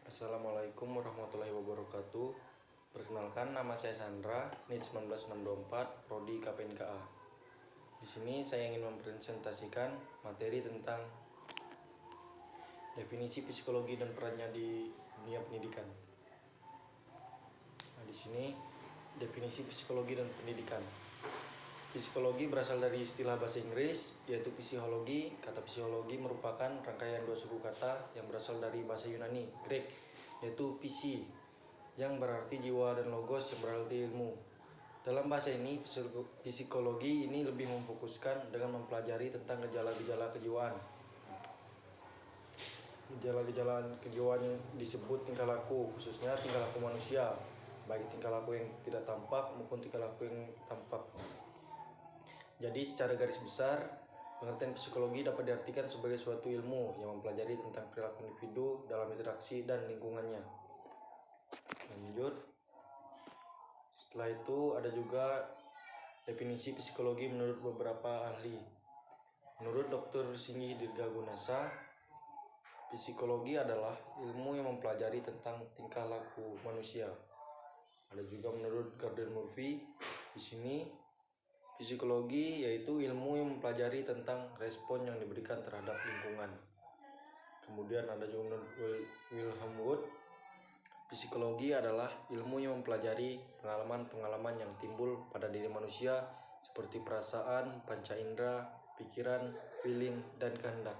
Assalamualaikum warahmatullahi wabarakatuh. Perkenalkan, nama saya Sandra, NIT 19624, Prodi KPNKA. Di sini saya ingin mempresentasikan materi tentang definisi psikologi dan perannya di dunia pendidikan. Di sini definisi psikologi dan pendidikan. Psikologi berasal dari istilah bahasa Inggris, yaitu psikologi. Kata psikologi merupakan rangkaian dua suku kata yang berasal dari bahasa Yunani, Grek, yaitu psi, yang berarti jiwa, dan logos yang berarti ilmu. Dalam bahasa ini, psikologi ini lebih memfokuskan dengan mempelajari tentang gejala-gejala kejiwaan. Gejala-gejala kejiwaan yang disebut tingkah laku, khususnya tingkah laku manusia, baik tingkah laku yang tidak tampak maupun tingkah laku yang tampak. Jadi secara garis besar, pengertian psikologi dapat diartikan sebagai suatu ilmu yang mempelajari tentang perilaku individu dalam interaksi dan lingkungannya. Lanjut. Setelah itu ada juga definisi psikologi menurut beberapa ahli. Menurut Dr. Singgi Dirgagunasa, psikologi adalah ilmu yang mempelajari tentang tingkah laku manusia. Ada juga menurut Gordon Murphy, di sini psikologi yaitu ilmu yang mempelajari tentang respon yang diberikan terhadap lingkungan. Kemudian ada juga menurut Wilhelm Wundt, psikologi adalah ilmu yang mempelajari pengalaman-pengalaman yang timbul pada diri manusia seperti perasaan, panca indera, pikiran, feeling, dan kehendak.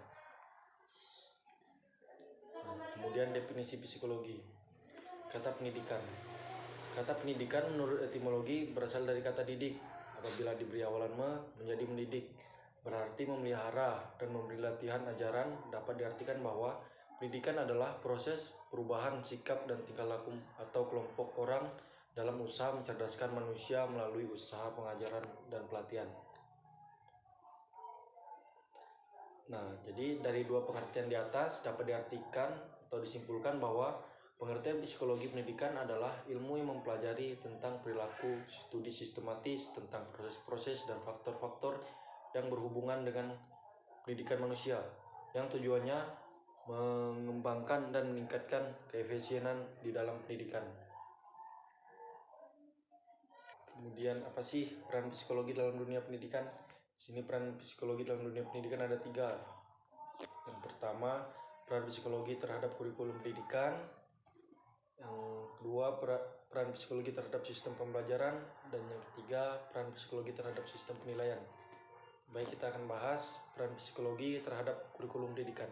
Kemudian definisi psikologi. Kata pendidikan. Kata pendidikan menurut etimologi berasal dari kata didik. Apabila diberi awalan menjadi mendidik, berarti memelihara dan memberi latihan ajaran. Dapat diartikan bahwa pendidikan adalah proses perubahan sikap dan tingkah laku atau kelompok orang dalam usaha mencerdaskan manusia melalui usaha pengajaran dan pelatihan. Nah, jadi dari dua pengertian di atas dapat diartikan atau disimpulkan bahwa pengertian psikologi pendidikan adalah ilmu yang mempelajari tentang perilaku, studi sistematis tentang proses-proses dan faktor-faktor yang berhubungan dengan pendidikan manusia, yang tujuannya mengembangkan dan meningkatkan keefisienan di dalam pendidikan. Kemudian apa sih peran psikologi dalam dunia pendidikan? Di sini peran psikologi dalam dunia pendidikan ada 3. Yang pertama, peran psikologi terhadap kurikulum pendidikan. Yang kedua, peran psikologi terhadap sistem pembelajaran. Dan yang ketiga, peran psikologi terhadap sistem penilaian. Baik, kita akan bahas peran psikologi terhadap kurikulum pendidikan.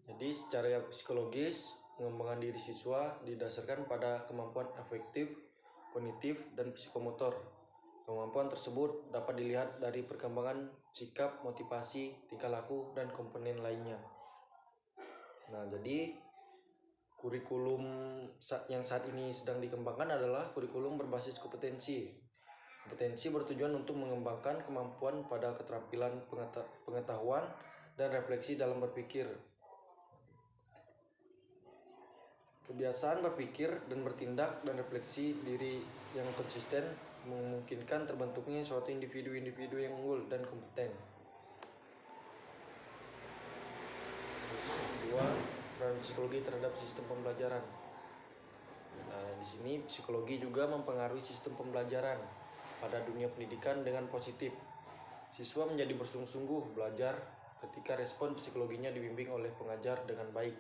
Jadi secara psikologis, pengembangan diri siswa didasarkan pada kemampuan afektif, kognitif, dan psikomotor. Kemampuan tersebut dapat dilihat dari perkembangan sikap, motivasi, tingkah laku, dan komponen lainnya. Nah, jadi kurikulum yang saat ini sedang dikembangkan adalah kurikulum berbasis kompetensi. Kompetensi bertujuan untuk mengembangkan kemampuan pada keterampilan pengetahuan dan refleksi dalam berpikir. Kebiasaan berpikir dan bertindak dan refleksi diri yang konsisten memungkinkan terbentuknya suatu individu-individu yang unggul dan kompeten. Kedua, peran psikologi terhadap sistem pembelajaran. Nah, di sini psikologi juga mempengaruhi sistem pembelajaran pada dunia pendidikan dengan positif. Siswa menjadi bersungguh-sungguh belajar ketika respon psikologinya dibimbing oleh pengajar dengan baik,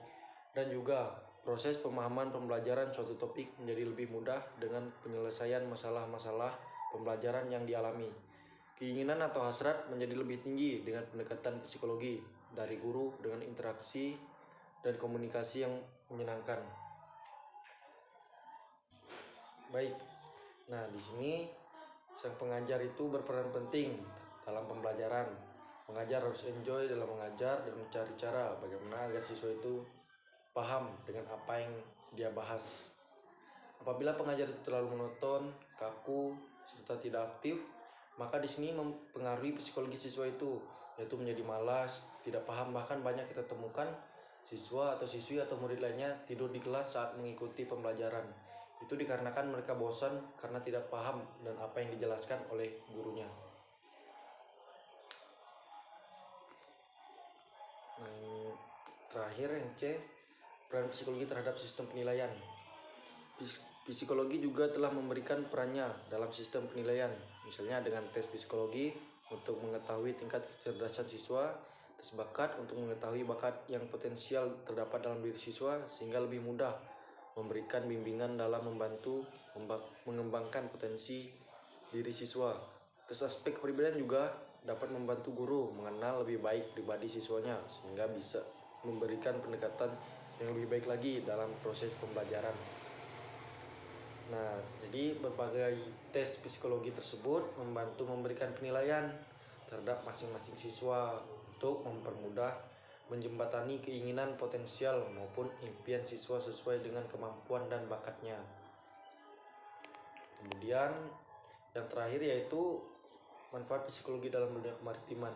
dan juga proses pemahaman pembelajaran suatu topik menjadi lebih mudah dengan penyelesaian masalah-masalah pembelajaran yang dialami. Keinginan atau hasrat menjadi lebih tinggi dengan pendekatan psikologi dari guru dengan interaksi dan komunikasi yang menyenangkan. Baik. Nah, di sini sang pengajar itu berperan penting dalam pembelajaran. Pengajar harus enjoy dalam mengajar dan mencari cara bagaimana agar siswa itu paham dengan apa yang dia bahas. Apabila pengajar itu terlalu monoton, kaku, serta tidak aktif, maka di sini mempengaruhi psikologi siswa itu, yaitu menjadi malas, tidak paham. Bahkan banyak kita temukan siswa atau siswi atau murid lainnya tidur di kelas saat mengikuti pembelajaran. Itu dikarenakan mereka bosan karena tidak paham dan apa yang dijelaskan oleh gurunya. Terakhir yang C, peran psikologi terhadap sistem penilaian. Psikologi juga telah memberikan perannya dalam sistem penilaian, misalnya dengan tes psikologi untuk mengetahui tingkat kecerdasan siswa, tes bakat untuk mengetahui bakat yang potensial terdapat dalam diri siswa sehingga lebih mudah memberikan bimbingan dalam membantu mengembangkan potensi diri siswa. Tes aspek kepribadian juga dapat membantu guru mengenal lebih baik pribadi siswanya sehingga bisa memberikan pendekatan yang lebih baik lagi dalam proses pembelajaran. Nah, jadi berbagai tes psikologi tersebut membantu memberikan penilaian terhadap masing-masing siswa untuk mempermudah menjembatani keinginan potensial maupun impian siswa sesuai dengan kemampuan dan bakatnya. Kemudian yang terakhir yaitu manfaat psikologi dalam dunia kemaritiman.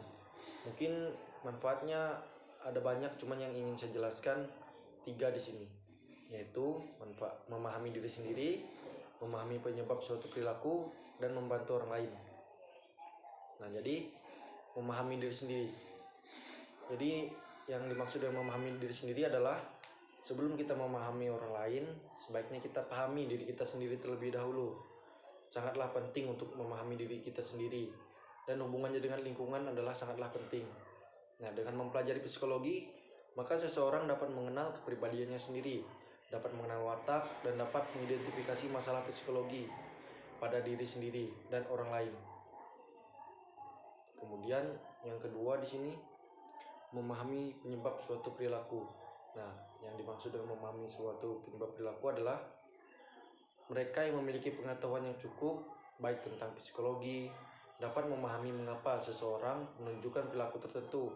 Mungkin manfaatnya ada banyak, cuman yang ingin saya jelaskan 3 di sini, yaitu manfaat memahami diri sendiri, memahami penyebab suatu perilaku, dan membantu orang lain. Nah, jadi memahami diri sendiri. Jadi yang dimaksud dengan memahami diri sendiri adalah sebelum kita memahami orang lain, sebaiknya kita pahami diri kita sendiri terlebih dahulu. Sangatlah penting untuk memahami diri kita sendiri, dan hubungannya dengan lingkungan adalah sangatlah penting. Nah, dengan mempelajari psikologi, maka seseorang dapat mengenal kepribadiannya sendiri, dapat mengenal watak, dan dapat mengidentifikasi masalah psikologi pada diri sendiri dan orang lain. Kemudian yang kedua di sini, memahami penyebab suatu perilaku. Nah, yang dimaksud dengan memahami suatu penyebab perilaku adalah mereka yang memiliki pengetahuan yang cukup baik tentang psikologi dapat memahami mengapa seseorang menunjukkan perilaku tertentu.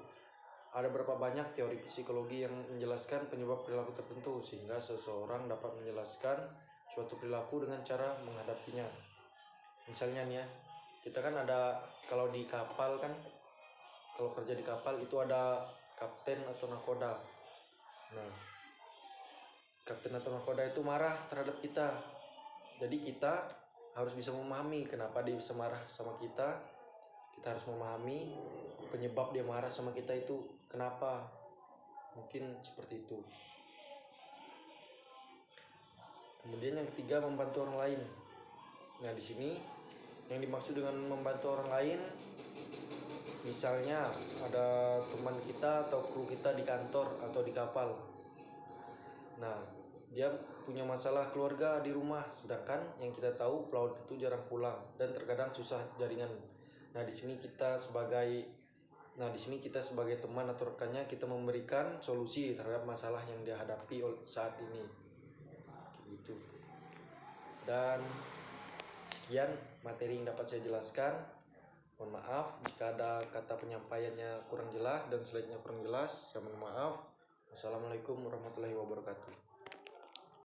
Ada berapa banyak teori psikologi yang menjelaskan penyebab perilaku tertentu sehingga seseorang dapat menjelaskan suatu perilaku dengan cara menghadapinya. Misalnya nih ya, kita kan ada kalau di kapal kan, kalau kerja di kapal itu ada kapten atau nakoda. Nah, kapten atau nakoda itu marah terhadap kita. Jadi kita harus bisa memahami kenapa dia bisa marah sama kita. Kita harus memahami penyebab dia marah sama kita itu kenapa. Mungkin seperti itu. Kemudian yang ketiga, membantu orang lain. Nah, di sini yang dimaksud dengan membantu orang lain, misalnya ada teman kita atau kru kita di kantor atau di kapal. Nah, dia punya masalah keluarga di rumah, sedangkan yang kita tahu pelaut itu jarang pulang dan terkadang susah jaringan. Nah, di sini kita sebagai teman atau rekannya, kita memberikan solusi terhadap masalah yang dia hadapi saat ini. Gitu. Dan sekian materi yang dapat saya jelaskan. Mohon maaf jika ada kata penyampaiannya kurang jelas dan slide-nya kurang jelas. Saya mohon maaf. Wassalamualaikum warahmatullahi wabarakatuh.